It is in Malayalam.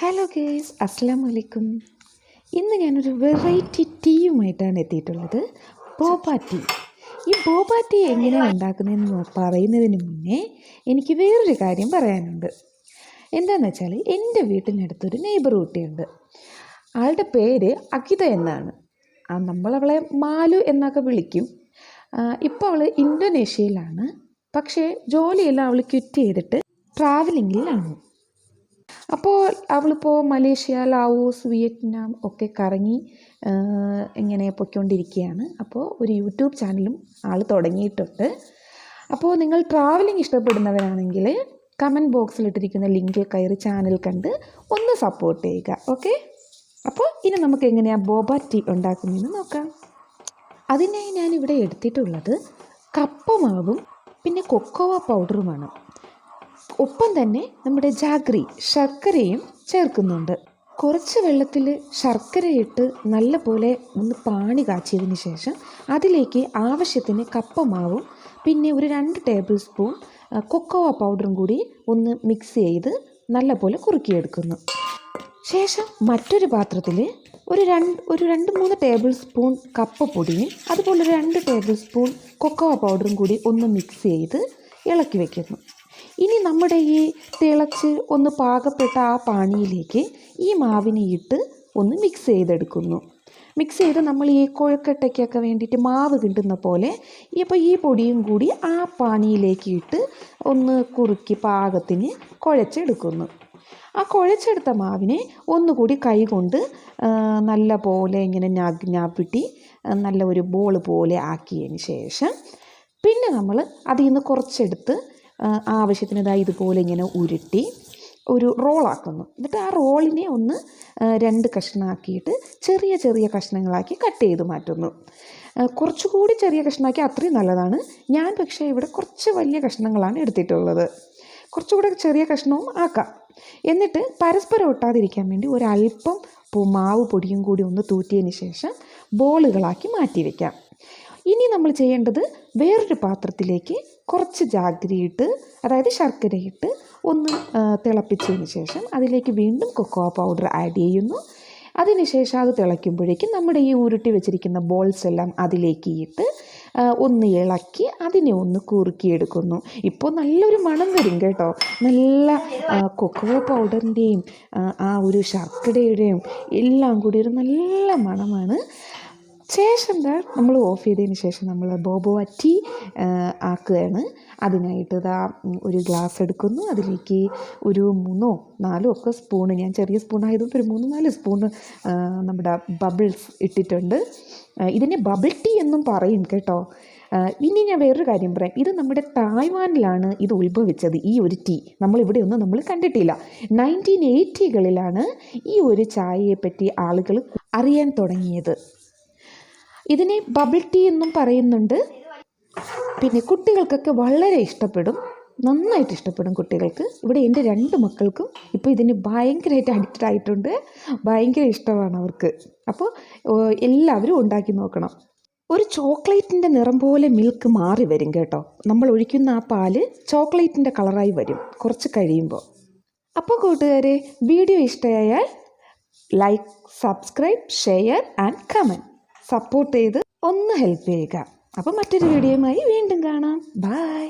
ഹലോ ഗേയ്സ്, അസ്സലാമു അലൈക്കും. ഇന്ന് ഞാനൊരു വെറൈറ്റി ടീയുമായിട്ടാണ് എത്തിയിട്ടുള്ളത്. ബോബ ടീ. ഈ ബോബ ടീ എങ്ങനെയാണ് ഉണ്ടാക്കുന്നതെന്ന് പറയുന്നതിന് മുന്നേ എനിക്ക് വേറൊരു കാര്യം പറയാനുണ്ട്. എന്താണെന്ന് വെച്ചാൽ, എൻ്റെ വീട്ടിനടുത്തൊരു നെയ്ബർ കുട്ടിയുണ്ട്. ആളുടെ പേര് അഖിത എന്നാണ്. നമ്മളവളെ മാലു എന്നൊക്കെ വിളിക്കും. ഇപ്പോൾ അവൾ ഇന്തോനേഷ്യയിലാണ്. പക്ഷേ ജോലിയെല്ലാം അവൾ ക്വിറ്റ് ചെയ്തിട്ട് ട്രാവലിങ്ങിലാണ്. അപ്പോൾ അവളിപ്പോൾ മലേഷ്യ, ലാവോസ്, വിയറ്റ്നാം ഒക്കെ കറങ്ങി ഇങ്ങനെ പൊയ്ക്കൊണ്ടിരിക്കുകയാണ്. അപ്പോൾ ഒരു യൂട്യൂബ് ചാനലും ആൾ തുടങ്ങിയിട്ടുണ്ട്. അപ്പോൾ നിങ്ങൾ ട്രാവലിംഗ് ഇഷ്ടപ്പെടുന്നവരാണെങ്കിൽ കമൻറ്റ് ബോക്സിലിട്ടിരിക്കുന്ന ലിങ്കിൽ കയറി ചാനൽ കണ്ട് ഒന്ന് സപ്പോർട്ട് ചെയ്യുക. ഓക്കെ, അപ്പോൾ ഇനി നമുക്ക് എങ്ങനെയാണ് ബോബ ടീ ഉണ്ടാക്കുന്നതെന്ന് നോക്കാം. അതിനായി ഞാനിവിടെ എടുത്തിട്ടുള്ളത് കപ്പമാവും പിന്നെ കൊക്കോവ പൗഡറുമാണ്. ഒപ്പം തന്നെ നമ്മുടെ ജാഗ്രി ശർക്കരയും ചേർക്കുന്നുണ്ട്. കുറച്ച് വെള്ളത്തിൽ ശർക്കരയിട്ട് നല്ലപോലെ ഒന്ന് പാനി കാച്ചിയതിന് ശേഷം അതിലേക്ക് ആവശ്യത്തിന് കപ്പമാവും പിന്നെ ഒരു 2 ടേബിൾ സ്പൂൺ കൊക്കോവ പൗഡറും കൂടി ഒന്ന് മിക്സ് ചെയ്ത് നല്ലപോലെ കുറുക്കിയെടുക്കുന്നു. ശേഷം മറ്റൊരു പാത്രത്തിൽ ഒരു 2-3 ടേബിൾ സ്പൂൺ കപ്പപ്പൊടിയും അതുപോലെ ഒരു 2 ടേബിൾ സ്പൂൺ കൊക്കോവ പൗഡറും കൂടി ഒന്ന് മിക്സ് ചെയ്ത് ഇളക്കി വയ്ക്കുന്നു. ഇനി നമ്മുടെ ഈ തിളച്ച് ഒന്ന് പാകപ്പെട്ട ആ പാനിയിലേക്ക് ഈ മാവിനെ ഇട്ട് ഒന്ന് മിക്സ് ചെയ്തെടുക്കുന്നു. മിക്സ് ചെയ്ത് നമ്മൾ ഈ കൊഴുക്കട്ടയ്ക്കൊക്കെ വേണ്ടിയിട്ട് മാവ് കിട്ടുന്ന പോലെ ഇപ്പോൾ ഈ പൊടിയും കൂടി ആ പാനിയിലേക്ക് ഇട്ട് ഒന്ന് കുറുക്കി പാകത്തിന് കുഴച്ചെടുക്കുന്നു. ആ കുഴച്ചെടുത്ത മാവിനെ ഒന്നുകൂടി കൈ കൊണ്ട് നല്ല പോലെ ഇങ്ങനെ ഞാപ്പിട്ടി നല്ല ഒരു ബോൾ പോലെ ആക്കിയതിന് ശേഷം പിന്നെ നമ്മൾ അതിൽ നിന്ന് കുറച്ചെടുത്ത് ആവശ്യത്തിന് ഇതുപോലെ ഇങ്ങനെ ഉരുട്ടി ഒരു റോളാക്കുന്നു. എന്നിട്ട് ആ റോളിനെ ഒന്ന് 2 കഷ്ണമാക്കിയിട്ട് ചെറിയ ചെറിയ കഷ്ണങ്ങളാക്കി കട്ട് ചെയ്ത് മാറ്റുന്നു. കുറച്ചുകൂടി ചെറിയ കഷ്ണമാക്കി അത്രയും നല്ലതാണ്. ഞാൻ പക്ഷേ ഇവിടെ കുറച്ച് വലിയ കഷ്ണങ്ങളാണ് എടുത്തിട്ടുള്ളത്. കുറച്ചുകൂടെ ചെറിയ കഷ്ണവും ആക്കാം. എന്നിട്ട് പരസ്പരം ഒട്ടാതിരിക്കാൻ വേണ്ടി ഒരല്പം മാവ് പൊടിയും കൂടി ഒന്ന് തൂറ്റിയതിന് ശേഷം ബോളുകളാക്കി മാറ്റി വയ്ക്കാം. ഇനി നമ്മൾ ചെയ്യേണ്ടത് വേറൊരു പാത്രത്തിലേക്ക് കുറച്ച് ജാഗ്രിയിട്ട് അതായത് ശർക്കരയിട്ട് ഒന്ന് തിളപ്പിച്ചതിന് ശേഷം അതിലേക്ക് വീണ്ടും കൊക്കോവ പൗഡർ ആഡ് ചെയ്യുന്നു. അതിനുശേഷം അത് തിളയ്ക്കുമ്പോഴേക്കും നമ്മുടെ ഈ ഉരുട്ടി വെച്ചിരിക്കുന്ന ബോൾസ് എല്ലാം അതിലേക്ക് ഇട്ട് ഒന്ന് ഇളക്കി അതിനെ ഒന്ന് കുറുക്കിയെടുക്കുന്നു. ഇപ്പോൾ നല്ലൊരു മണം വരും കേട്ടോ. നല്ല കൊക്കോവ പൗഡറിൻ്റെയും ആ ഒരു ശർക്കരയുടെയും എല്ലാം കൂടി ഒരു നല്ല മണമാണ്. ശേഷം നമ്മൾ ഓഫ് ചെയ്തതിന് ശേഷം നമ്മൾ ബോബ ടീ ആക്കുകയാണ്. അതിനായിട്ട് ഒരു ഗ്ലാസ് എടുക്കുന്നു. അതിലേക്ക് ഒരു 3-4 ഒക്കെ സ്പൂണ്, ഞാൻ ചെറിയ സ്പൂണായതുകൊണ്ട് ഒരു 3-4 സ്പൂണ് നമ്മുടെ ബബിൾസ് ഇട്ടിട്ടുണ്ട്. ഇതിനെ ബബിൾ ടീ എന്നും പറയും കേട്ടോ. ഇനി ഞാൻ വേറൊരു കാര്യം പറയാം. ഇത് നമ്മുടെ തായ്വാനിലാണ് ഇത് ഉത്ഭവിച്ചത്. ഈ ഒരു ടീ നമ്മളിവിടെയൊന്നും നമ്മൾ കണ്ടിട്ടില്ല. 1980കളിലാണ് ഈ ഒരു ചായയെപ്പറ്റി ആളുകൾ അറിയാൻ തുടങ്ങിയത്. ഇതിനെ ബബിൾ ടീ എന്നും പറയുന്നുണ്ട്. പിന്നെ കുട്ടികൾക്കൊക്കെ വളരെ ഇഷ്ടപ്പെടും, നന്നായിട്ട് ഇഷ്ടപ്പെടും കുട്ടികൾക്ക്. ഇവിടെ എൻ്റെ 2 മക്കൾക്കും ഇപ്പോൾ ഇതിന് ഭയങ്കരമായിട്ട് അഡിക്റ്റഡ് ആയിട്ടുണ്ട്. ഭയങ്കര ഇഷ്ടമാണ് അവർക്ക്. അപ്പോൾ എല്ലാവരും ഉണ്ടാക്കി നോക്കണം. ഒരു ചോക്ലേറ്റിൻ്റെ നിറം പോലെ മിൽക്ക് മാറി വരും കേട്ടോ. നമ്മൾ ഒഴിക്കുന്ന ആ പാല് ചോക്ലേറ്റിൻ്റെ കളറായി വരും കുറച്ച് കഴിയുമ്പോൾ. അപ്പോൾ കൂട്ടുകാരെ, വീഡിയോ ഇഷ്ടമായാൽ like, subscribe, share and comment support ചെയ്ത് ഒന്ന് ഹെൽപ്പ് ചെയ്യുക. അപ്പോൾ മറ്റൊരു വീഡിയോയുമായി വീണ്ടും കാണാം. ബൈ.